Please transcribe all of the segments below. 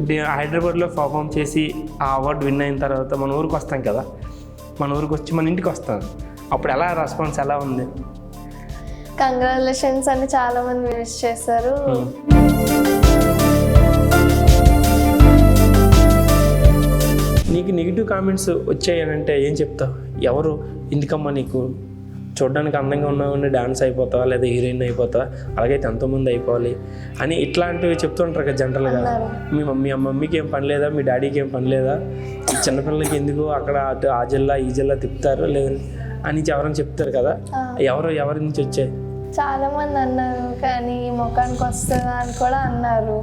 హైదరాబాద్లో పర్ఫామ్ చేసి ఆ అవార్డు విన్ అయిన తర్వాత మన ఊరికి వస్తాం కదా, మన ఊరికి వచ్చి మన ఇంటికి వస్తాం, అప్పుడు ఎలా రెస్పాన్స్ ఎలా ఉంది? కంగ్రాచులేషన్స్ అని చాలా మంది విష్ చేశారు. నీకు నెగిటివ్ కామెంట్స్ వచ్చాయనంటే ఏం చెప్తావు? ఎవరు ఎందుకమ్మా నీకు చూడడానికి అందంగా ఉన్నామని డాన్స్ అయిపోతావా, లేదా హీరోయిన్ అయిపోతావా, అలాగైతే ఎంతోమంది అయిపోవాలి అని ఇట్లాంటివి చెప్తుంటారు కదా జనరల్గా. మీ మమ్మీకి ఏం పని లేదా, మీ డాడీకి ఏం పని లేదా, చిన్నపిల్లలకి ఎందుకు అక్కడ అటు ఆ జిల్లా ఈ జిల్లా తిప్పుతారు లేదని అని ఎవరైనా చెప్తారు కదా, ఎవరి నుంచి వచ్చాయి? చాలా మంది అన్నారు, కానీ ముఖానికి వస్తుందా అని కూడా అన్నారు.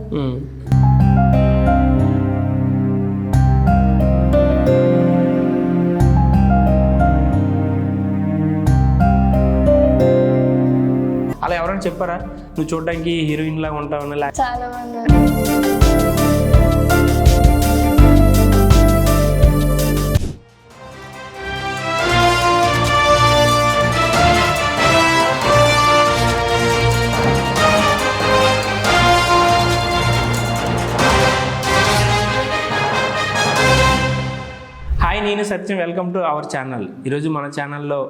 అలా ఎవరైనా చెప్పారా నువ్వు చూడడానికి హీరోయిన్ లాగా ఉంటావు? చాలా మంది. హాయ్, నేను Satyam. Welcome to our channel. ఈరోజు మన ఛానల్లో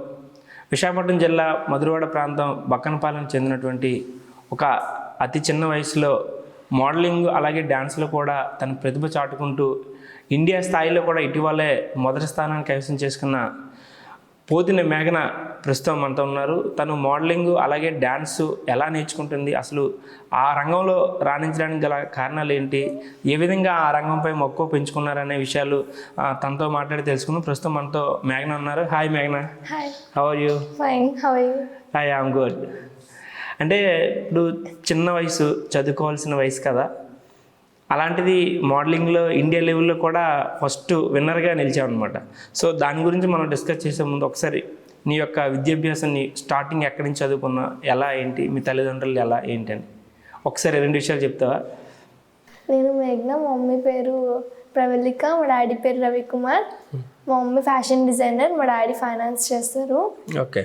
విశాఖపట్నం జిల్లా మధురవాడ ప్రాంతం బక్కనపాలెం చెందినటువంటి ఒక అతి చిన్న వయసులో మోడలింగ్ అలాగే డ్యాన్స్లో కూడా తన ప్రతిభ చాటుకుంటూ ఇండియా స్థాయిలో కూడా ఇటీవలే మొదటి స్థానాన్ని కైవసం చేసుకున్న పోతిన మేఘన ప్రస్తుతం మనతో ఉన్నారు. తను మోడలింగ్ అలాగే డ్యాన్స్ ఎలా నేర్చుకుంటుంది, అసలు ఆ రంగంలో రాణించడానికి గల కారణాలు ఏంటి, ఏ విధంగా ఆ రంగంపై మక్కువ పెంచుకున్నారనే విషయాలు తనతో మాట్లాడి తెలుసుకుందాం. ప్రస్తుతం మనతో మేఘన ఉన్నారు. హాయ్ మేఘన. Hi. How are you? Fine. How are you? Hi, I'm good. అంటే ఇప్పుడు చిన్న వయసు, చదువుకోవాల్సిన వయసు కదా, అలాంటిది మోడలింగ్లో ఇండియా లెవెల్లో కూడా ఫస్ట్ విన్నర్గా నిలిచామన్నమాట. సో దాని గురించి మనం డిస్కస్ చేసే ముందు ఒకసారి నీ యొక్క విద్యాభ్యాసాన్ని స్టార్టింగ్ ఎక్కడి నుంచి చదువుకున్నా, ఎలా ఏంటి, మీ తల్లిదండ్రులు ఎలా ఏంటి అని ఒకసారి రెండు విషయాలు చెప్తావా? నేను మేఘ్న. మా మమ్మీ పేరు ప్రవళిక, మా డాడీ పేరు రవికుమార్. మా మమ్మీ ఫ్యాషన్ డిజైనర్, మా డాడీ ఫైనాన్స్ చేస్తారు. ఓకే.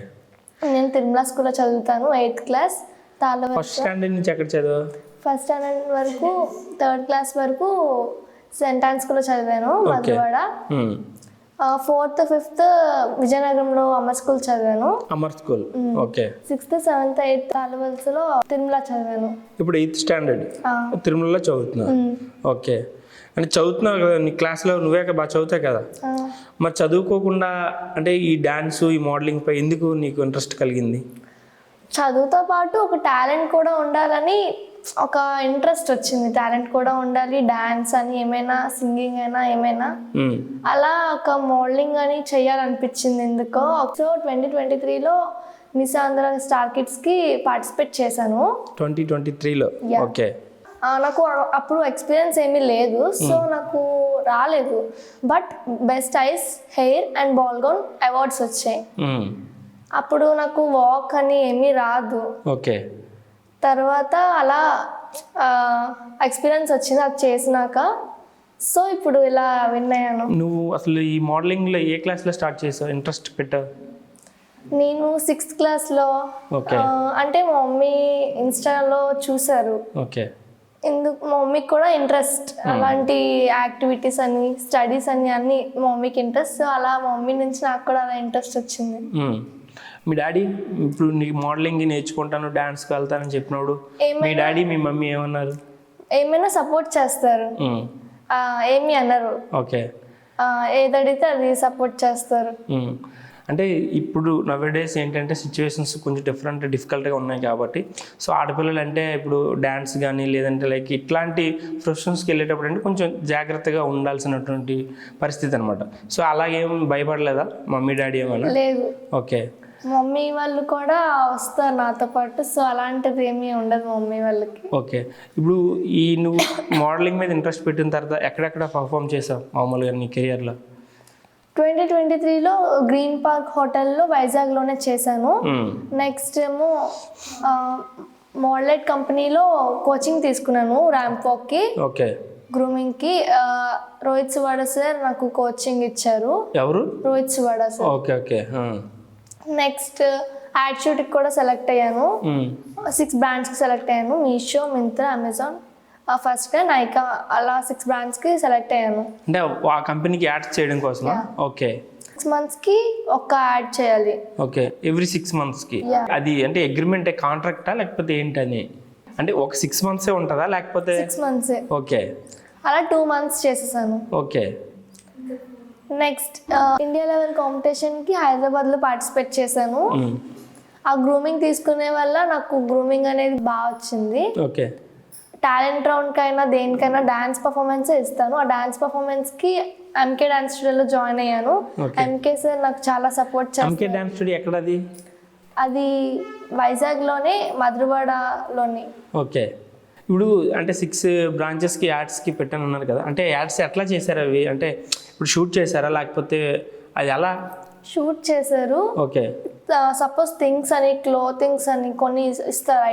నేను తిరుమల స్కూల్లో చదువుతాను, 8th క్లాస్. ఫస్ట్ స్టాండర్డ్ నుంచి ఎక్కడ చదువు? ఫస్ట్ స్టాండర్డ్ వరకు, 3rd క్లాస్ వరకు సెంట్ ఆన్ స్కూల్లో చదివాను, మధురవాడ. 4th 5th విజయనగరంలో అమర్ స్కూల్ చదివాను. Amar school. Okay. 6th 7th 8th తాళవలసలో తిరుమల చదివాను. ఇప్పుడు 8th స్టాండర్డ్ తిరుమలలో చదువుతున్నావు. ఓకే. అంటే చదువుతున్నావు కదా, నీ క్లాస్లో నువ్వే బాగా చదువుతావు కదా, మరి చదువుకోకుండా అంటే ఈ డ్యాన్స్ ఈ మోడలింగ్ పై ఎందుకు నీకు ఇంట్రెస్ట్ కలిగింది? చదువుతో పాటు ఒక టాలెంట్ కూడా ఉండాలని ఒక ఇంట్రెస్ట్ వచ్చింది. టాలెంట్ కూడా ఉండాలి, డాన్స్ అని ఏమైనా, సింగింగ్ అయినా ఏమైనా, అలా ఒక మోడలింగ్ అని చెయ్యాలనిపించింది ఎందుకో. సో 2023లో మిస్ ఆంధ్ర స్టార్ కిడ్స్కి పార్టిసిపేట్ చేశాను. 2023లో? ఓకే. నాకు అప్పుడు ఎక్స్పీరియన్స్ ఏమీ లేదు, సో నాకు రాలేదు. But best eyes, hair and ball gown awards వచ్చాయి. అప్పుడు నాకు వాక్ అని ఏమీ రాదు. ఓకే. తర్వాత అలా ఎక్స్పీరియన్స్ వచ్చింది అది చేసినాక. సో ఇప్పుడు ఇలా విన్ అయ్యాను. నువ్వు అసలు ఈ మోడలింగ్లో ఏ క్లాస్లో స్టార్ట్ చేసావు, ఇంట్రెస్ట్ పెట్టావు? నేను 6th క్లాస్లో. అంటే మా మమ్మీ ఇన్స్టాలో చూసారు. ఓకే. ఎందుకు మా మమ్మీకి కూడా ఇంట్రెస్ట్, అలాంటి యాక్టివిటీస్ అని, స్టడీస్ అని అన్ని మా మమ్మీకి ఇంట్రెస్ట్. సో అలా మా మమ్మీ నుంచి నాకు కూడా అలా ఇంట్రెస్ట్ వచ్చింది. మీ డాడీ ఇప్పుడు నీకు మోడలింగ్ నేర్చుకుంటాను, డాన్స్కి వెళ్తానని చెప్పినప్పుడు మీ డాడీ మీ మమ్మీ ఏమన్నారు? ఏమైనా సపోర్ట్ చేస్తారు, ఏమీ అన్నారు. ఓకే. ఏదడిగితే అది సపోర్ట్ చేస్తారు. అంటే ఇప్పుడు నవేడేస్ ఏంటంటే సిచ్యువేషన్స్ కొంచెం డిఫికల్ట్గా ఉన్నాయి కాబట్టి, సో ఆడపిల్లలు అంటే ఇప్పుడు డ్యాన్స్ కానీ లేదంటే లైక్ ఇట్లాంటి ప్రొఫెషన్స్కి వెళ్ళేటప్పుడు అంటే కొంచెం జాగ్రత్తగా ఉండాల్సినటువంటి పరిస్థితి అనమాట. సో అలాగేం భయపడలేదా మమ్మీ డాడీ ఏమన్నా? లేదు. ఓకే. మమ్మీ వాళ్ళు కూడా వస్తారు నాతో పాటు, సో అలాంటిది ఏమీ ఉండదు మమ్మీ వాళ్ళకి. ఓకే. ఇప్పుడు ఈ నువ్వు మోడలింగ్ మీద ఇంట్రెస్ట్ పెట్టిన తర్వాత ఎక్కడెక్కడ పర్ఫామ్ చేసావు మామూలుగా నీ కెరియర్లో? 2023లో గ్రీన్ పార్క్ హోటల్లో వైజాగ్లోనే చేశాను. నెక్స్ట్ ఏమో మోడలైట్ కంపెనీలో కోచింగ్ తీసుకున్నాను ర్యాంప్ వాక్కి. ఓకే. గ్రూమింగ్కి రోహిత్ సువాడా సార్ నాకు కోచింగ్ ఇచ్చారు. ఎవరు? Rohit Suvada sir. Okay. Okay. Next ad షూట్కి కూడా సెలెక్ట్ అయ్యాను. 6 బ్రాండ్స్కి సెలెక్ట్ అయ్యాను. మీషో, మింత్రా, అమెజాన్, ఫస్ట్గా నైకా అలా 6 బ్రాండ్స్కి సెలెక్ట్ అయ్యాను. అంటే ఆ కంపెనీకి యాడ్స్ చేయడం కోసమా? ఓకే. 6 మంత్స్కి ఒక యాడ్ చేయాలి. ఓకే, ఎవ్రీ 6 మంత్స్కి. అది అంటే అగ్రిమెంట్ కాంట్రాక్టా లేకపోతే ఏంటని? అంటే ఒక 6 మంత్సే ఉంటుందా లేకపోతే? 6 మంత్సే. ఓకే. అలా 2 మంత్స్ చేసేసాను. ఓకే. నెక్స్ట్ ఇండియా లెవెల్ కాంపిటీషన్కి హైదరాబాద్లో పార్టిసిపేట్ చేశాను. ఆ గ్రూమింగ్ తీసుకునే వల్ల నాకు గ్రూమింగ్ అనేది బాగా వచ్చింది. ఓకే. టాలెంట్ రౌండ్కైనా దేనికైనా డాన్స్ పర్ఫార్మెన్సే ఇస్తాను. ఆ డాన్స్ పర్ఫార్మెన్స్కి ఎంకే డాన్స్ స్టూడియోలో జాయిన్ అయ్యాను. ఎంకే సార్ నాకు చాలా సపోర్ట్ చేస్తారు. ఎంకే డాన్స్ స్టూడియో ఎక్కడది? అది వైజాగ్లోనే, మధురవాడలోని. ఓకే. ఇప్పుడు అంటే 6 బ్రాంచెస్కి యాడ్స్కి పెట్టాను అన్నారు కదా, అంటే యాడ్స్ ఎట్లా చేశారు అవి? అంటే ఇప్పుడు షూట్ చేశారా లేకపోతే అది ఎలా? షూట్ చేశారు. ఓకే. సపోజ్ థింగ్స్ అని, క్లోతింగ్స్ అని కొన్ని ఇస్తారు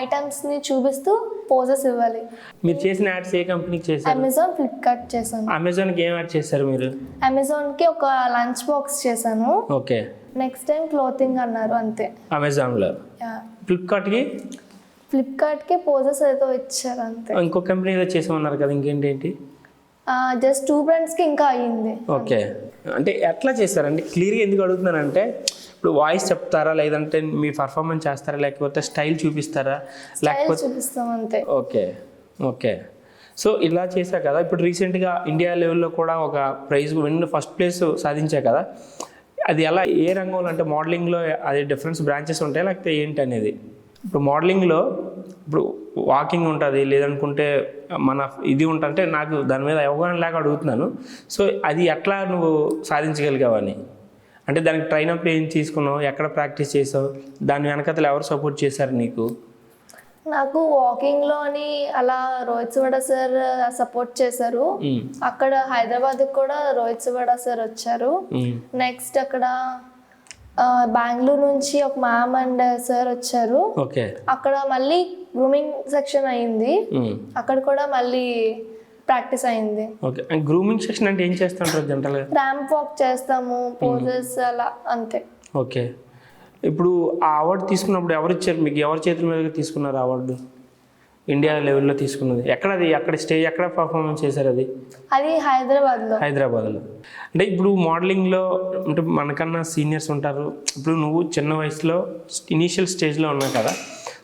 ఐటమ్స్ని చూపిస్తూ పోజెస్ ఇవ్వాలి. మీరు చేసిన యాడ్స్ ఏ కంపెనీకి చేశారు? అమెజాన్, ఫ్లిప్కార్ట్ చేశాను. అమెజాన్కి ఏం యాడ్ చేశారు మీరు? అమెజాన్కి ఒక లంచ్ బాక్స్ చేశాను. ఓకే. నెక్స్ట్ టైం క్లోతింగ్ అన్నారు, అంతే. అమెజాన్లో. ఫ్లిప్కార్ట్కి? ఫ్లిప్కార్ట్కి పోజెస్ ఏదో ఇచ్చారు, అంతే. ఇంకో కంపెనీ ఏదో చేసామన్నారు కదా, ఇంకేంటి? జస్ట్ 2 బ్రాండ్స్కి ఇంకా అయ్యింది. ఓకే. అంటే ఎట్లా చేస్తారంటే క్లియర్గా ఎందుకు అడుగుతున్నానంటే, ఇప్పుడు వాయిస్ చెప్తారా లేదంటే మీ పర్ఫార్మెన్స్ చేస్తారా లేకపోతే స్టైల్ చూపిస్తారా లేకపోతే? చూపిస్తాం, అంతే. ఓకే. ఓకే. సో ఇలా చేశా కదా, ఇప్పుడు రీసెంట్గా ఇండియా లెవెల్లో కూడా ఒక ప్రైజ్ ఫస్ట్ ప్లేస్ సాధించా కదా, అది ఎలా, ఏ రంగంలో? అంటే మోడలింగ్లో అది డిఫరెన్స్ బ్రాంచెస్ ఉంటాయి లేకపోతే ఏంటి అనేది? ఇప్పుడు మోడలింగ్లో ఇప్పుడు వాకింగ్ ఉంటుంది, లేదనుకుంటే మన ఇది ఉంటుంటే నాకు దాని మీద అవగాహన లేక అడుగుతున్నాను. సో అది ఎట్లా నువ్వు సాధించగలిగావని? అంటే దానికి ట్రైన్ అప్ ఏం తీసుకున్నావు, ఎక్కడ ప్రాక్టీస్ చేసావు, దాని వెనకతలు ఎవరు సపోర్ట్ చేశారు నీకు? నాకు వాకింగ్లోని అలా రోహిత్ సువడ సార్ సపోర్ట్ చేశారు. అక్కడ హైదరాబాద్కి కూడా రోహిత్ సువడ సార్ వచ్చారు. నెక్స్ట్ అక్కడ బెంగళూరు నుంచి ఒక మ్యామ్ అండ్ సార్ వచ్చారు. ఓకే. అక్కడ మళ్ళీ గ్రూమింగ్ సెక్షన్ అయింది, అక్కడ కూడా మళ్ళీ ప్రాక్టీస్ అయింది. ఓకే. గ్రూమింగ్ సెక్షన్ అంటే ఏం చేస్తుంటారు జనరల్గా? ర్యాంప్ వాక్ చేస్తాము, పోజెస్ అలా, అంతే. ఓకే. ఇప్పుడు ఆ అవార్డు తీసుకున్నప్పుడు ఎవరు ఇచ్చారు మీకు? ఎవరి చేతుల మీదుగా తీసుకున్నారు అవార్డు? ఇండియా లెవెల్లో తీసుకున్నది ఎక్కడది? అక్కడ స్టేజ్ ఎక్కడ పర్ఫార్మెన్స్ చేశారు అది? అది హైదరాబాద్లో. అంటే ఇప్పుడు మోడలింగ్లో అంటే మనకన్నా సీనియర్స్ ఉంటారు. ఇప్పుడు నువ్వు చిన్న వయసులో ఇనీషియల్ స్టేజ్లో ఉన్నావు కదా,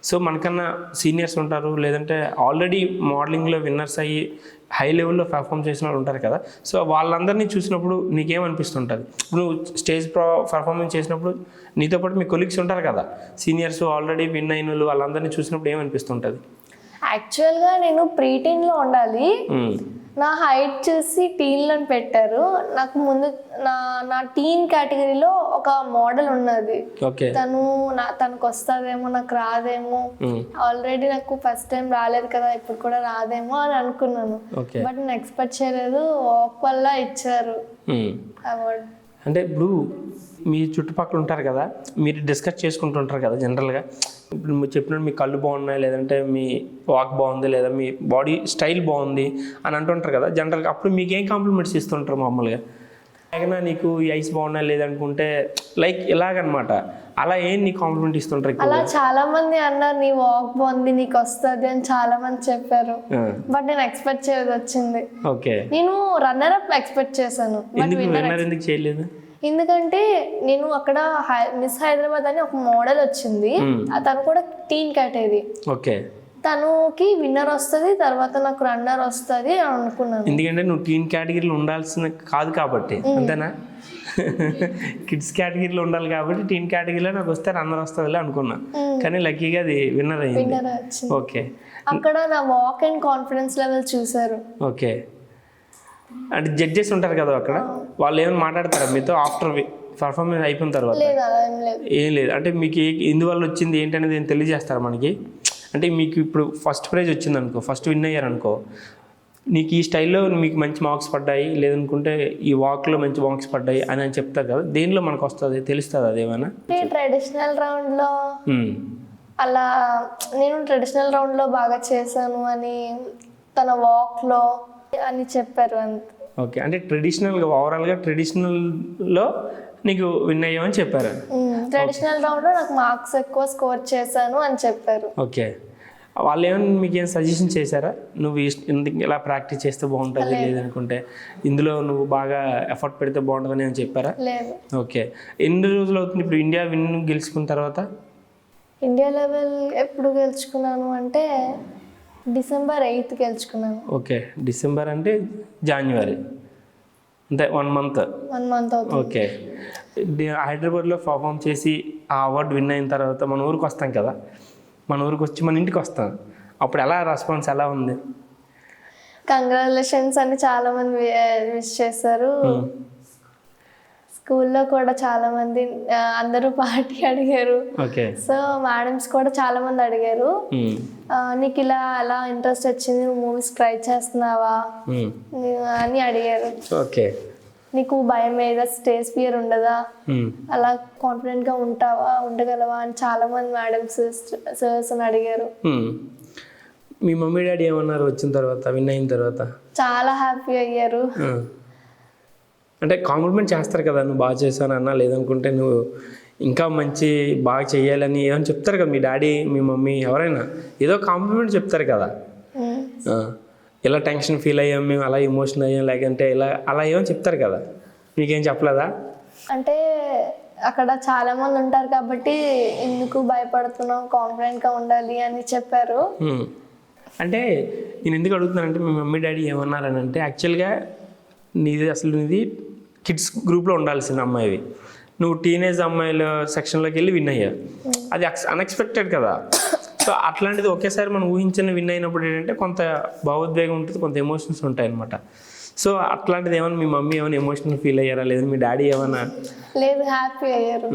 సో మనకన్నా సీనియర్స్ ఉంటారు, లేదంటే ఆల్రెడీ మోడలింగ్లో విన్నర్స్ అయ్యి హై లెవెల్లో పర్ఫామ్ చేసిన వాళ్ళు ఉంటారు కదా. సో వాళ్ళందరినీ చూసినప్పుడు నీకేమనిపిస్తుంటుంది? నువ్వు స్టేజ్ పర్ఫార్మెన్స్ చేసినప్పుడు నీతో పాటు మీ కొలీగ్స్ ఉంటారు కదా, సీనియర్స్ ఆల్రెడీ విన్ అయిన వాళ్ళు, వాళ్ళందరినీ చూసినప్పుడు ఏమనిపిస్తుంటుంది? యాక్చువల్గా నేను ప్రీటీన్లో ఉండాలి, నా హైట్ చూసి టీన్లో పెట్టారు. నాకు ముందు నా టీన్ కేటగిరీలో ఒక మోడల్ ఉన్నది. తనకు వస్తుందేమో, నాకు రాదేమో, ఆల్రెడీ నాకు ఫస్ట్ టైం రాలేదు కదా, ఇప్పుడు కూడా రాదేమో అని అనుకున్నాను. బట్ నేను ఎక్స్పెక్ట్ చేయలేదు, వాక్ వల్ల ఇచ్చారు అవార్డు. అంటే ఇప్పుడు మీ చుట్టుపక్కల ఉంటారు కదా, మీరు డిస్కస్ చేసుకుంటుంటారు కదా జనరల్గా, ఇప్పుడు మీరు చెప్పినట్టు మీ కళ్ళు బాగున్నాయి, లేదంటే మీ వాక్ బాగుంది, లేదా మీ బాడీ స్టైల్ బాగుంది అని అంటుంటారు కదా జనరల్గా. అప్పుడు మీకు ఏం కాంప్లిమెంట్స్ ఇస్తుంటారు మామూలుగా? అలాగనా నీకు ఈ ఐస్ బాగున్నాయి లేదనుకుంటే లైక్ ఇలాగనమాట, అలా ఏం నీ కాంప్లిమెంట్ ఇస్తుంటారు? అలా చాలా మంది అన్నారు, నీ వాక్ బాగుంది, నీకు వస్తుంది అని చాలా మంది చెప్పారు. బట్ నేను ఎక్స్పెక్ట్ చేయలేదు, వచ్చింది. ఓకే. నేను రన్నర్ అప్ ఎక్స్పెక్ట్ చేశాను. ఎందుకు చేయలేదు? ఎందుకంటే నేను అక్కడ మిస్ హైదరాబాద్ అని ఒక మోడల్ వచ్చింది, తను కూడా టీన్ కేటగిరీ. ఓకే. తనకి విన్నర్ వస్తుంది, తర్వాత నాకు రన్నర్ వస్తుంది అని అనుకున్నాను. ఎందుకంటే నువ్వు టీన్ కేటగిరీలో ఉండాల్సిన కాదు కాబట్టి, అంతేనా? కిడ్స్ కేటగిరీలో ఉండాలి కాబట్టి టీన్ కేటగిరీలో నాకు వస్తే రన్నర్ వస్తుంది అనుకున్నా, కానీ లక్కీగా అది విన్నర్ అయ్యింది. ఓకే. అక్కడ నా వాక్ అండ్ కాన్ఫిడెన్స్ లెవెల్ చూసారు. ఓకే. అంటే జడ్జెస్ ఉంటారు కదా అక్కడ, వాళ్ళు ఏమైనా మాట్లాడతారా మీతో ఆఫ్టర్ పర్ఫార్మెన్స్ అయిపోయిన తర్వాత? ఏం లేదు. అంటే మీకు ఎందువల్ల వచ్చింది ఏంటనేది ఏం తెలియజేస్తారా మనకి? అంటే మీకు ఇప్పుడు ఫస్ట్ ప్రైజ్ వచ్చింది అనుకో, ఫస్ట్ విన్ అయ్యారు అనుకో, నీకు ఈ స్టైల్లో మీకు మంచి మార్క్స్ పడ్డాయి, లేదనుకుంటే ఈ వాక్లో మంచి మార్క్స్ పడ్డాయి అని చెప్తారు కదా, దేనిలో మనకు వస్తుంది తెలుస్తుంది అదేమైనా? ట్రెడిషనల్ రౌండ్లో అలా నేను ట్రెడిషనల్ రౌండ్లో బాగా చేశాను అని, తన వాక్లో అని చెప్పారు అంతే. ఓకే. అంటే ట్రెడిషనల్గా ఓవరాల్గా ట్రెడిషనల్లో నీకు విన్ అయ్యామని చెప్పారు. ట్రెడిషనల్ రౌండ్లో నాకు మార్క్స్ ఎక్కువ స్కోర్ చేశాను అని చెప్పారు. ఓకే. వాళ్ళు ఏమైనా మీకు ఏం సజెషన్ చేశారా, నువ్వు ఎందుకు ఇలా ప్రాక్టీస్ చేస్తే బాగుంటుంది, లేదనుకుంటే ఇందులో నువ్వు బాగా ఎఫర్ట్ పెడితే బాగుంటుందని ఏమైనా చెప్పారా? లేదు. ఓకే. ఎన్ని రోజులు అవుతుంది ఇప్పుడు ఇండియా గెలుచుకున్న తర్వాత? ఇండియా లెవెల్ ఎప్పుడు గెలుచుకున్నాను అంటే December 8th గెలుచుకున్నాను. ఓకే. డిసెంబర్ అంటే జనవరి, అంటే 1 month. 1 month అవుతుంది. ఓకే. హైదరాబాద్లో పర్ఫామ్ చేసి ఆ అవార్డు విన్ అయిన తర్వాత మన ఊరికి వస్తాం కదా, మన ఊరికి వచ్చి మన ఇంటికి వస్తాం, అప్పుడు ఎలా రెస్పాన్స్ ఎలా ఉంది? కంగ్రాచులేషన్స్ అని చాలా మంది విష్ చేశారు. స్కూల్లో కూడా చాలా మంది అందరూ పార్టీ అడిగారు. ఓకే. సో మేడమ్స్ కూడా చాలా మంది అడిగారు, నీకు ఇలా ఎలా ఇంట్రెస్ట్ వచ్చింది, నువ్వు మూవీస్ ట్రై చేస్తున్నావా అని అడిగారు. ఓకే. నీకు భయం మీద స్టేజ్ ఫియర్ ఉండదా, అలా కాన్ఫిడెంట్ గా ఉండగలవా అని చాలా మంది మేడమ్స్ సర్స్ అని అడిగారు. మీ మమ్మీ డాడీ ఏమన్నారు వచ్చిన తర్వాత, విన్ అయిన తర్వాత? చాలా హ్యాపీ అయ్యారు. అంటే కాంప్లిమెంట్ చేస్తారు కదా, నువ్వు బాగా చేశాను అన్న, లేదనుకుంటే నువ్వు ఇంకా మంచి బాగా చేయాలని ఏమని చెప్తారు కదా మీ డాడీ మీ మమ్మీ, ఎవరైనా ఏదో కాంప్లిమెంట్ చెప్తారు కదా, ఇలా టెన్షన్ ఫీల్ అయ్యాం మేము, అలా ఎమోషన్ అయ్యాం, లేకంటే ఇలా అలా ఏమని చెప్తారు కదా, మీకేం చెప్పలేదా? అంటే అక్కడ చాలా మంది ఉంటారు కాబట్టి ఎందుకు భయపడుతున్నావు, కాన్ఫిడెంట్గా ఉండాలి అని చెప్పారు. అంటే నేను ఎందుకు అడుగుతున్నానంటే మీ మమ్మీ డాడీ ఏమన్నారని అంటే, యాక్చువల్గా నీది కిడ్స్ గ్రూప్లో ఉండాల్సిన అమ్మాయివి, నువ్వు టీనేజ్ అమ్మాయిల సెక్షన్లోకి వెళ్ళి విన్ అయ్యావు, అది అన్ఎక్స్పెక్టెడ్ కదా. సో అట్లాంటిది ఒకేసారి మనం ఊహించిన విన్ అయినప్పుడు ఏంటంటే కొంత భావోద్వేగం ఉంటుంది, కొంత ఎమోషన్స్ ఉంటాయి అనమాట. సో అట్లాంటిది ఏమైనా మీ మమ్మీ ఏమైనా ఎమోషనల్ ఫీల్ అయ్యారా, లేదా మీ డాడీ ఏమైనా? లేదు, హ్యాపీ అయ్యారు.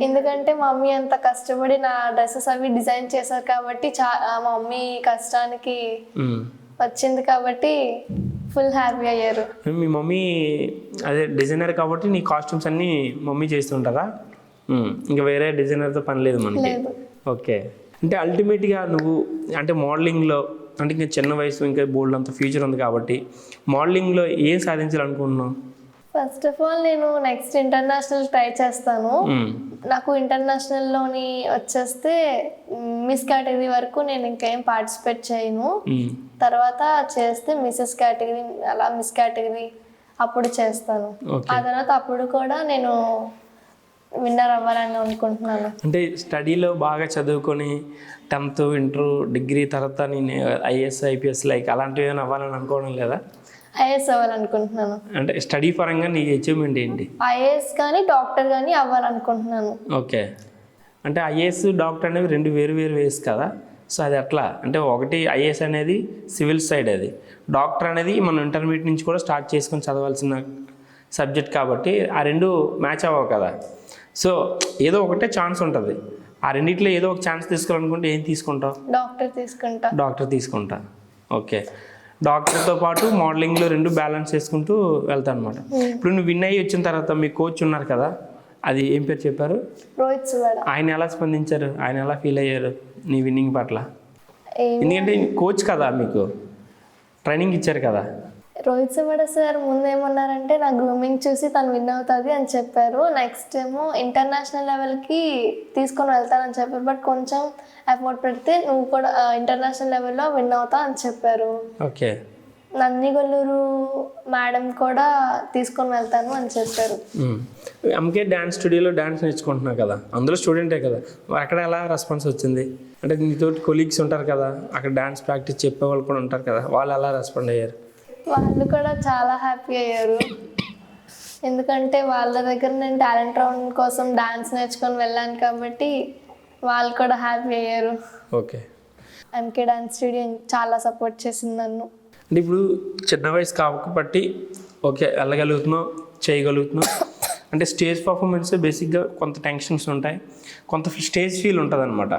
ఎందుకంటే మమ్మీ అంత కష్టపడి నా డ్రెస్సెస్ అవి డిజైన్ చేశారు కాబట్టి మా మమ్మీ కష్టానికి వచ్చింది కాబట్టి ఫుల్ హ్యాపీ అయ్యారు. మీ మమ్మీ అదే డిజైనర్ కాబట్టి నీ కాస్ట్యూమ్స్ అన్నీ మమ్మీ చేస్తుంటారా? ఇంకా వేరే డిజైనర్తో పని లేదు మనకి. ఓకే. అంటే అల్టిమేట్గా నువ్వు అంటే మోడలింగ్లో అంటే ఇంకా చిన్న వయసు, ఇంకా బోల్డ్ అంత ఫ్యూచర్ ఉంది కాబట్టి మోడలింగ్లో ఏం సాధించాలనుకుంటున్నావు? ఫస్ట్ ఆఫ్ ఆల్ నేను నెక్స్ట్ ఇంటర్నేషనల్ ట్రై చేస్తాను. నాకు ఇంటర్నేషనల్లోని వచ్చేస్తే మిస్ కేటగిరీ వరకు నేను ఇంకేం పార్టిసిపేట్ చేయను. తర్వాత చేస్తే మిస్సెస్ కేటగిరీ, అలా మిస్ కేటగిరీ అప్పుడు చేస్తాను. ఆ తర్వాత అప్పుడు కూడా నేను విన్నర్ అవ్వాలని అనుకుంటున్నాను. అంటే స్టడీలో బాగా చదువుకొని 10th ఇంటర్ డిగ్రీ తర్వాత నేను ఐఏఎస్ ఐపీఎస్ లైక్ అలాంటివి ఏమైనా అవ్వాలని అనుకోవడం లేదా? ఐఏఎస్ అవ్వాలనుకుంటున్నాను. అంటే స్టడీ పరంగా నీ అచీవ్మెంట్ ఏంటి? ఐఏఎస్ కానీ డాక్టర్ కానీ అవ్వాలనుకుంటున్నాను. ఓకే. అంటే ఐఏఎస్ డాక్టర్ అనేవి రెండు వేరు వేరు వేస్ కదా, సో అది అట్లా అంటే ఒకటి ఐఏఎస్ అనేది సివిల్ సైడ్, అది డాక్టర్ అనేది మనం ఇంటర్మీడియట్ నుంచి కూడా స్టార్ట్ చేసుకొని చదవాల్సిన సబ్జెక్ట్ కాబట్టి ఆ రెండు మ్యాచ్ అవ్వవు కదా. సో ఏదో ఒకటే ఛాన్స్ ఉంటుంది, ఆ రెండిట్లో ఏదో ఒక ఛాన్స్ తీసుకోవాలనుకుంటే ఏం తీసుకుంటావు? డాక్టర్ తీసుకుంటా. ఓకే. డాక్టర్తో పాటు మోడలింగ్లో రెండు బ్యాలెన్స్ చేసుకుంటూ వెళ్తాను అనమాట. ఇప్పుడు నువ్వు విన్ అయ్యి వచ్చిన తర్వాత మీ కోచ్ ఉన్నారు కదా, అది ఏం పేరు చెప్పారు? రోహిత్ సువాడ. ఆయన ఎలా స్పందించారు, ఆయన ఎలా ఫీల్ అయ్యారు నీ విన్నింగ్ పట్ల? ఎందుకంటే కోచ్ కదా, మీకు ట్రైనింగ్ ఇచ్చారు కదా. రోహిత్ సువాడ సార్ ముందు ఏమన్నారంటే నా గ్రూమింగ్ చూసి తను విన్ అవుతుంది అని చెప్పారు. నెక్స్ట్ ఏమో ఇంటర్నేషనల్ లెవెల్కి తీసుకొని వెళ్తానని చెప్పారు. బట్ కొంచెం ఎఫర్ట్ పెడితే నువ్వు కూడా ఇంటర్నేషనల్ లెవెల్లో విన్ అవుతావు అని చెప్పారు. ఓకే. నందిగొల్లూరు మేడం కూడా తీసుకొని వెళ్తాను అని చెప్పారు. ఎంకే డ్యాన్స్ స్టూడియోలో డ్యాన్స్ నేర్చుకుంటున్నావు కదా, అందులో స్టూడెంటే కదా, అక్కడ ఎలా రెస్పాన్స్ వచ్చింది? అంటే నీతో కొలీగ్స్ ఉంటారు కదా, అక్కడ డ్యాన్స్ ప్రాక్టీస్ చెప్పే వాళ్ళు కూడా ఉంటారు కదా, వాళ్ళు ఎలా రెస్పాండ్ అయ్యారు? వాళ్ళు కూడా చాలా హ్యాపీ అయ్యారు. ఎందుకంటే వాళ్ళ దగ్గర నేను టాలెంట్ రౌండ్ కోసం డాన్స్ నేర్చుకొని వెళ్ళాను కాబట్టి వాళ్ళు కూడా హ్యాపీ అయ్యారు. ఓకే. ఎంకే డాన్స్ స్టూడియో చాలా సపోర్ట్ చేసింది నన్ను. అంటే ఇప్పుడు చిన్న వయసు కాబట్టి ఓకే వెళ్ళగలుగుతున్నావు, చేయగలుగుతున్నావు. అంటే స్టేజ్ పర్ఫార్మెన్స్ బేసిక్గా కొంత టెన్షన్స్ ఉంటాయి, కొంత స్టేజ్ ఫీల్ ఉంటుంది అనమాట.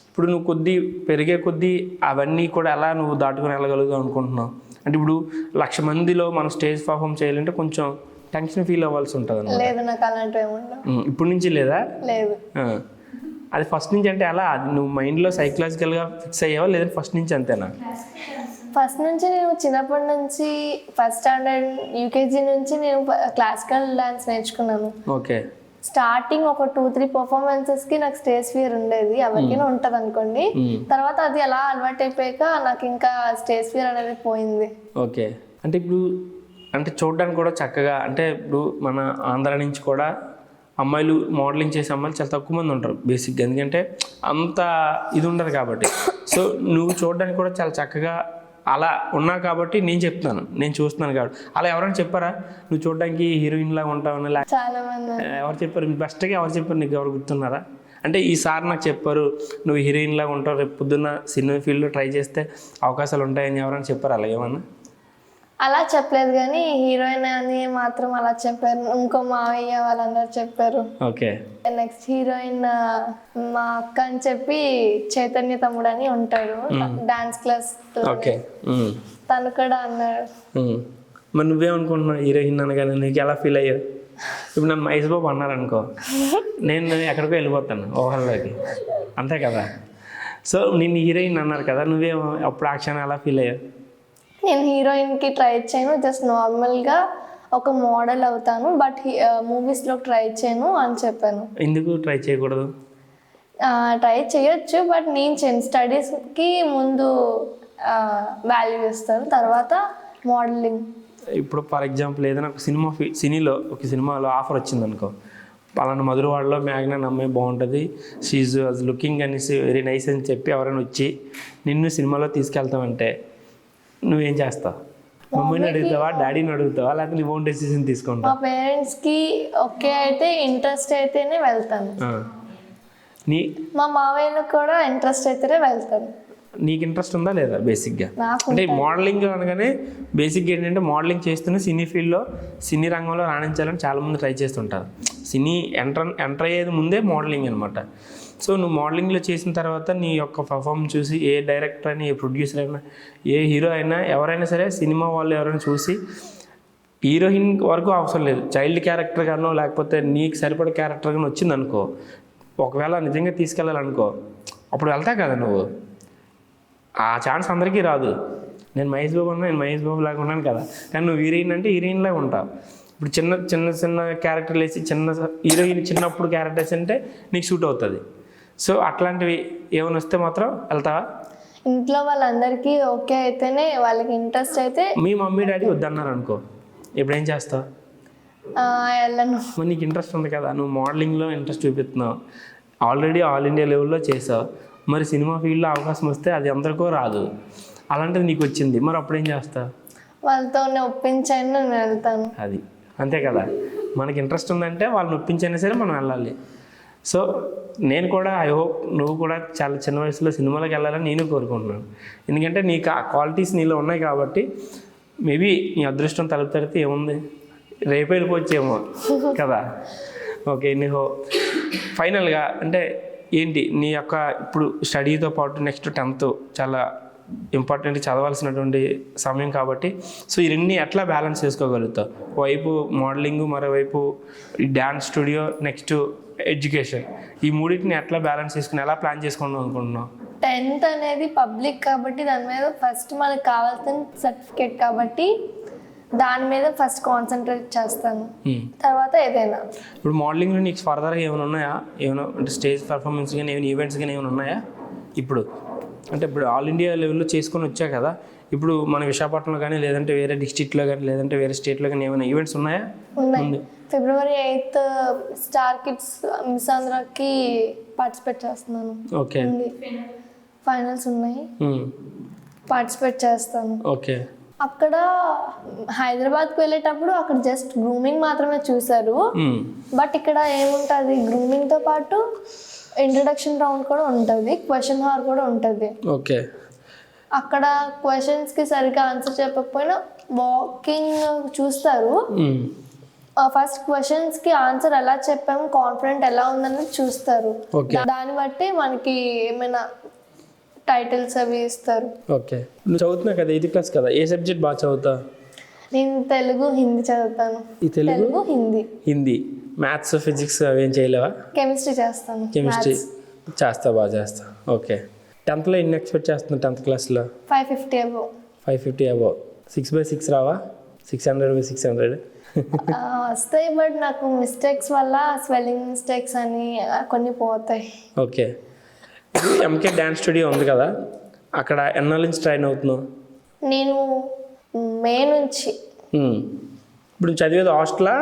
ఇప్పుడు నువ్వు పెరిగే కొద్దీ అవన్నీ కూడా ఎలా నువ్వు దాటుకొని వెళ్ళగలుగుతావు అనుకుంటున్నావు? అంటే ఇప్పుడు 1,00,000 మందిలో మనం స్టేజ్ పర్ఫామ్ చేయాలంటే కొంచెం టెన్షన్ ఫీల్ అవ్వాల్సి ఉంటుంది అన్నమాట. లేదు, నాకు అలాంటివి ఏముండవు. ఇప్పుడు నుంచి లేదా? లేదు. అది ఫస్ట్ నుంచి అంటే అలా నువ్వు మైండ్లో సైకలాజికల్గా ఫిక్స్ అయ్యావా, లేదా ఫస్ట్ నుంచి అంతేనా? ఫస్ట్ నుంచి నేను చిన్నప్పటి నుంచి ఫస్ట్ స్టాండర్డ్ యూకేజీ నుంచి నేను క్లాసికల్ డాన్స్ నేర్చుకున్నాను. ఓకే. స్టార్టింగ్ ఒక 2-3 పర్ఫార్మెన్సెస్కి నాకు స్టేజ్ ఫియర్ ఉండేది, ఎవరికైనా ఉంటుంది అనుకోండి. తర్వాత అది అలా అలవాటు అయిపోయాక నాకు ఇంకా స్టేజ్ ఫియర్ అనేది పోయింది. ఓకే, అంటే ఇప్పుడు అంటే చూడడానికి కూడా చక్కగా, అంటే ఇప్పుడు మన ఆంధ్ర నుంచి కూడా అమ్మాయిలు మోడలింగ్ చేసే అమ్మాయిలు చాలా తక్కువ మంది ఉంటారు బేసిక్గా, ఎందుకంటే అంత ఇది ఉండదు కాబట్టి. సో నువ్వు చూడడానికి కూడా చాలా చక్కగా అలా ఉన్నావు కాబట్టి నేను చెప్తున్నాను, నేను చూస్తున్నాను కాబట్టి. అలా ఎవరైనా చెప్పారా నువ్వు చూడడానికి హీరోయిన్ లాగా ఉంటావని? చాలా మంది ఎవరు చెప్పారు బెస్ట్గా? ఎవరు చెప్పారు నీకు? ఎవరు గుర్తున్నారా? అంటే ఈసారి నాకు చెప్పారు నువ్వు హీరోయిన్ లాగా ఉంటావు, రేపు పొద్దున్న సినిమా ఫీల్డ్లో ట్రై చేస్తే అవకాశాలు ఉంటాయని ఎవరైనా చెప్పారు? అలా ఏమన్నా? అలా చెప్పలేదు, కానీ హీరోయిన్ అని మాత్రం అలా చెప్పారు. ఇంకో మావయ్య వాళ్ళందరూ చెప్పారు. ఓకే, నెక్స్ట్ హీరోయిన్ మా అక్క అని చెప్పి చైతన్య తమ్ముడు అని ఉంటాడు డాన్స్ క్లాస్, ఓకే, తను కూడా అన్నాడు. మరి నువ్వేమనుకుంటున్నావు హీరోయిన్ అనగానే? నీకు ఎలా ఫీల్ అయ్యావు? ఇప్పుడు నన్ను మహేష్ బాబు అన్నారనుకో, నేను ఎక్కడికో వెళ్ళిపోతాను ఓహల్లోకి, అంతే కదా. సో నిన్ను హీరోయిన్ అన్నారు కదా, నువ్వేమో అప్పుడు ఆ క్షణం ఎలా ఫీల్ అయ్యావు? నేను హీరోయిన్కి ట్రై చేయను, జస్ట్ నార్మల్గా ఒక మోడల్ అవుతాను, బట్ మూవీస్లో ట్రై చేయను అని చెప్పాను. ఎందుకు ట్రై చేయకూడదు? ట్రై చేయొచ్చు, బట్ నేను స్టడీస్కి ముందు వాల్యూ ఇస్తాను, తర్వాత మోడలింగ్. ఇప్పుడు ఫర్ ఎగ్జాంపుల్ ఏదైనా ఒక సినిమాలో ఆఫర్ వచ్చింది అనుకో, పలానా మధురవాడలో మ్యాగ్నా అమ్మాయి బాగుంటుంది, షీజ్ లుకింగ్ అనేసి వెరీ నైస్ అని చెప్పి ఎవరైనా వచ్చి నిన్ను సినిమాలో తీసుకెళ్తామంటే నువ్వేం చేస్తావు? మమ్మీని అడుగుతావా, డాడీని అడుగుతావా, లేకపోతే నీ ఓన్ డెసిషన్ తీసుకుంటావా? మా పేరెంట్స్కి ఓకే అయితే, ఇంట్రెస్ట్ అయితేనే వెళ్తాను. మా మావయ్యలకు కూడా ఇంట్రెస్ట్ అయితేనే వెళ్తాను. నీకు ఇంట్రెస్ట్ ఉందా లేదా బేసిక్గా? నాకు అంటే మోడలింగ్ అనగానే బేసిక్గా ఏంటంటే మోడలింగ్ చేస్తూనే సినీ రంగంలో రాణించాలని చాలామంది ట్రై చేస్తుంటారు. సినీ ఎంటర్ అయ్యేది ముందే మోడలింగ్ అనమాట. సో నువ్వు మోడలింగ్లో చేసిన తర్వాత నీ యొక్క పర్ఫార్మెన్స్ చూసి ఏ డైరెక్టర్ అయినా, ఏ ప్రొడ్యూసర్ అయినా, ఏ హీరో అయినా, ఎవరైనా సరే సినిమా వాళ్ళు ఎవరైనా చూసి, హీరోయిన్ వరకు అవసరం లేదు, చైల్డ్ క్యారెక్టర్ గానో లేకపోతే నీకు సరిపడే క్యారెక్టర్ గానో వచ్చింది అనుకో, ఒకవేళ నిజంగా తీసుకెళ్ళాలనుకో అప్పుడు వెళ్తా కదా నువ్వు. ఆ ఛాన్స్ అందరికీ రాదు. నేను మహేష్ బాబు లాగా ఉన్నాను కదా, కానీ నువ్వు హీరోయిన్ అంటే హీరోయిన్ లాగా ఉంటావు. ఇప్పుడు చిన్న క్యారెక్టర్లు వేసి హీరోయిన్ చిన్నప్పుడు క్యారెక్టర్స్ అంటే నీకు షూట్ అవుతుంది. సో అట్లాంటివి ఏమైనా వస్తే మాత్రం వెళ్తావా? ఇంట్లో వాళ్ళందరికీ ఓకే అయితేనే, వాళ్ళకి ఇంట్రెస్ట్ అయితే. మీ మమ్మీ డాడీ వద్దన్నారు అనుకో, ఇప్పుడు ఏం చేస్తావు? వెళ్ళను. మరి నీకు ఇంట్రెస్ట్ ఉంది కదా, నువ్వు మోడలింగ్లో ఇంట్రెస్ట్ చూపిస్తున్నావు, ఆల్రెడీ ఆల్ ఇండియా లెవెల్లో చేసావు, మరి సినిమా ఫీల్డ్లో అవకాశం వస్తే అది అందరికో రాదు, అలాంటిది నీకు వచ్చింది, మరి అప్పుడు ఏం చేస్తావు? వాళ్ళతో ఒప్పించండి నేను వెళ్తాను. అది అంతే కదా, మనకి ఇంట్రెస్ట్ ఉందంటే వాళ్ళని ఒప్పించైనా సరే మనం వెళ్ళాలి. సో నేను కూడా ఐ హోప్ నువ్వు కూడా చాలా చిన్న వయసులో సినిమాలకు వెళ్ళాలని నేను కోరుకుంటున్నాను. ఎందుకంటే నీకు ఆ క్వాలిటీస్ నీలో ఉన్నాయి కాబట్టి మేబీ నీ అదృష్టం తలుపు తడితే ఏముంది, రేపు వెళ్ళిపోవచ్చేమో కదా. ఓకే, నీకు ఫైనల్గా అంటే ఏంటి నీ యొక్క ఇప్పుడు స్టడీతో పాటు నెక్స్ట్ 10th చాలా ఇంపార్టెంట్, చదవాల్సినటువంటి సమయం కాబట్టి, సో ఈ రెండిని ఎట్లా బ్యాలెన్స్ చేసుకోగలుగుతావు? వైపు మోడలింగ్, మరోవైపు డ్యాన్స్ స్టూడియో, నెక్స్ట్ ఎడ్యుకేషన్, ఈ మూడింటిని ఎట్లా బ్యాలెన్స్ చేసుకుని ఎలా ప్లాన్ చేసుకుందాం అనుకుంటున్నావు? 10th అనేది పబ్లిక్ కాబట్టి దాని మీద ఫస్ట్ మనకు కావాల్సిన సర్టిఫికేట్ కాబట్టి దాని మీద ఫస్ట్ కాన్సన్ట్రేట్ చేస్తాను, తర్వాత ఏదైనా. ఇప్పుడు మోడలింగ్లో నీకు ఫర్దర్గా ఏమైనా ఉన్నాయా? ఏమైనా అంటే స్టేజ్ పర్ఫార్మెన్స్ కానీ ఏమైనా ఈవెంట్స్ కానీ ఏమైనా ఉన్నాయా? ఇప్పుడు అంటే ఇప్పుడు ఆల్ ఇండియా లెవెల్లో చేసుకొని వచ్చా కదా, ఇప్పుడు మన విశాఖపట్నంలో కానీ, లేదంటే వేరే డిస్ట్రిక్ట్లో కానీ, లేదంటే వేరే స్టేట్లో కానీ ఏమైనా ఈవెంట్స్ ఉన్నాయా? ఉన్నాయి. February 8th star kids miss ఆంధ్రాకి పార్టిసిపేట్ చేస్తున్నాను. ఓకే, ఫైనల్స్ ఉన్నాయి, పార్టిసిపేట్ చేస్తాను. ఓకే. అక్కడ హైదరాబాద్కి వెళ్ళేటప్పుడు అక్కడ జస్ట్ గ్రూమింగ్ మాత్రమే చూసారు, బట్ ఇక్కడ ఏముంటుంది, గ్రూమింగ్తో పాటు ఇంట్రడక్షన్ రౌండ్ కూడా ఉంటుంది, క్వశ్చన్ హార్ కూడా ఉంటుంది. ఓకే. అక్కడ క్వశ్చన్స్కి సరిగ్గా ఆన్సర్ చెప్పకపోయినా వాకింగ్ చూస్తారు. ఫస్ట్ క్వశ్చన్స్కి ఆన్సర్ ఎలా చెప్పాము, కాన్ఫిడెంట్ ఎలా ఉందన్నది చూస్తారు. దాన్ని బట్టి మనకి ఏమైనా టైటిల్స్ అవి ఇస్తారు. ఓకే, నువ్వు చదువుతున్నావు కదా, 8th క్లాస్ కదా, ఏ సబ్జెక్ట్ బాగా చదువుతావు? నేను తెలుగు, హిందీ చదువుతాను. తెలుగు, హిందీ. మ్యాథ్స్, ఫిజిక్స్ అవేం చేయలేవా? కెమిస్ట్రీ చేస్తాను. కెమిస్ట్రీ చేస్తా, బాగా చేస్తా. ఓకే. 10th ఎన్ని ఎక్స్పెక్ట్ చేస్తున్నావు? 10th క్లాస్లో 550 అబౌవ్. 550 అబౌవ్. 6/6 రావా? 600/600. వస్తాయి, బట్ నాకు మిస్టేక్స్ వల్ల స్వెల్లింగ్ మిస్టేక్స్ అని కొన్ని పోతాయి. ఓకే. ఎంకే డ్యాన్స్ స్టూడియో ఉంది కదా, అక్కడ ఎన్నాళ్ళ నుంచి ట్రైన్ అవుతున్నావు? నేను మే నుంచి ఇప్పుడు చదివేది హాస్టలా,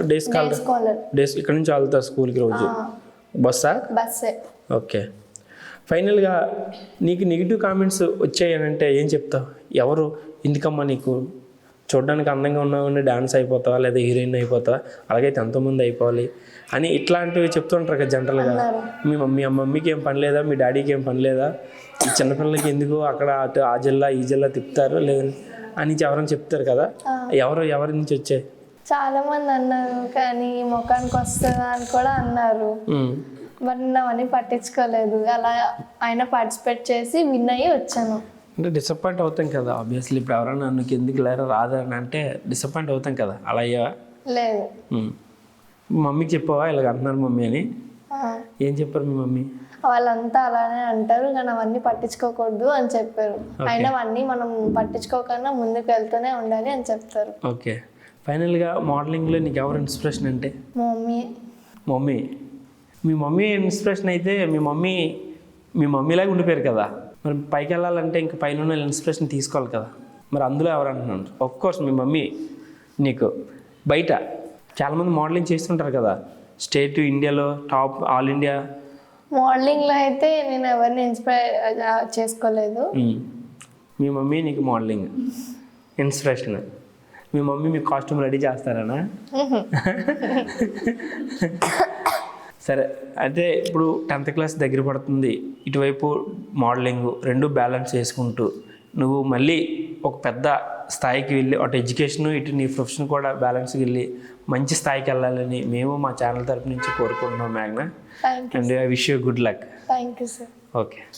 డేస్ స్కాలర్ డేస్ ఇక్కడ నుంచి వెళ్తావు స్కూల్కి రోజు? బస్సా? బస్సే. ఓకే. ఫైనల్గా నీకు నెగిటివ్ కామెంట్స్ వచ్చాయనంటే ఏం చెప్తావు? ఎవరు ఎందుకమ్మా నీకు చూడడానికి అందంగా ఉన్నావని డాన్స్ అయిపోతావా, లేదా హీరోయిన్ అయిపోతావా, అలాగైతే ఎంతోమంది అయిపోవాలి అని ఇట్లాంటివి చెప్తుంటారు కదా జనరల్గా. మీ మమ్మీకి ఏం పని లేదా, మీ డాడీకి ఏం పని లేదా, ఈ చిన్నపిల్లలకి ఎందుకు అక్కడ అటు ఆ జిల్లా ఈ జిల్లా తిప్పుతారు లేదని అని ఎవరైనా చెప్తారు కదా, ఎవరి నుంచి వచ్చాయి? చాలా మంది అన్నారు, కానీ ముఖానికి వస్తుందా అని కూడా అన్నారు. బట్ నేను అవన్నీ పట్టించుకోలేదు. అలా ఆయన పార్టిసిపేట్ చేసి విన్ అయ్యి వచ్చాను. అంటే డిసప్పాయింట్ అవుతాం కదా ఆబ్వియస్లీ. ఇప్పుడు ఎవరైనా నీకు ఎందుకు లేరా రాదా అని అంటే డిసప్పాయింట్ అవుతాం కదా, అలా అయ్యా? లేదు. మమ్మీకి చెప్పావా ఇలాగ అంటున్నారు మమ్మీ అని? ఏం చెప్పారు మీ మమ్మీ? వాళ్ళంతా అలానే అంటారు, కానీ అవన్నీ పట్టించుకోకూడదు అని చెప్పారు. అయినా అవన్నీ మనం పట్టించుకోకుండా ముందుకు వెళ్తూనే ఉండాలి అని చెప్తారు. ఓకే. ఫైనల్గా మోడలింగ్లో నీకు ఎవరు ఇన్స్పిరేషన్ అంటే? మమ్మీ. మీ మమ్మీ ఇన్స్పిరేషన్ అయితే మీ మమ్మీలాగా ఉండిపోయారు కదా, మరి పైకి వెళ్ళాలంటే ఇంక పైన ఇన్స్పిరేషన్ తీసుకోవాలి కదా, మరి అందులో ఎవరు అంటున్నాను? కోర్స్ మీ మమ్మీ. నీకు బయట చాలామంది మోడలింగ్ చేస్తుంటారు కదా, స్టేట్ ఇండియాలో టాప్ ఆల్ ఇండియా మోడలింగ్లో అయితే నేను ఎవరిని ఇన్స్పైర్ చేసుకోలేదు. మీ మమ్మీ నీకు మోడలింగ్ ఇన్స్పిరేషన్. మీ మమ్మీ మీ కాస్ట్యూమ్ రెడీ చేస్తారనా? సరే, అయితే ఇప్పుడు 10th క్లాస్ దగ్గర పడుతుంది, ఇటువైపు మోడలింగ్ రెండు బ్యాలెన్స్ చేసుకుంటూ నువ్వు మళ్ళీ ఒక పెద్ద స్థాయికి వెళ్ళి అటు ఎడ్యుకేషన్ ఇటు నీ ప్రొఫెషన్ కూడా బ్యాలెన్స్కి వెళ్ళి మంచి స్థాయికి వెళ్ళాలని మేము మా ఛానల్ తరపు నుంచి కోరుకుంటున్నాం మేఘ్నా. And I wish you good luck. Thank you sir. Okay.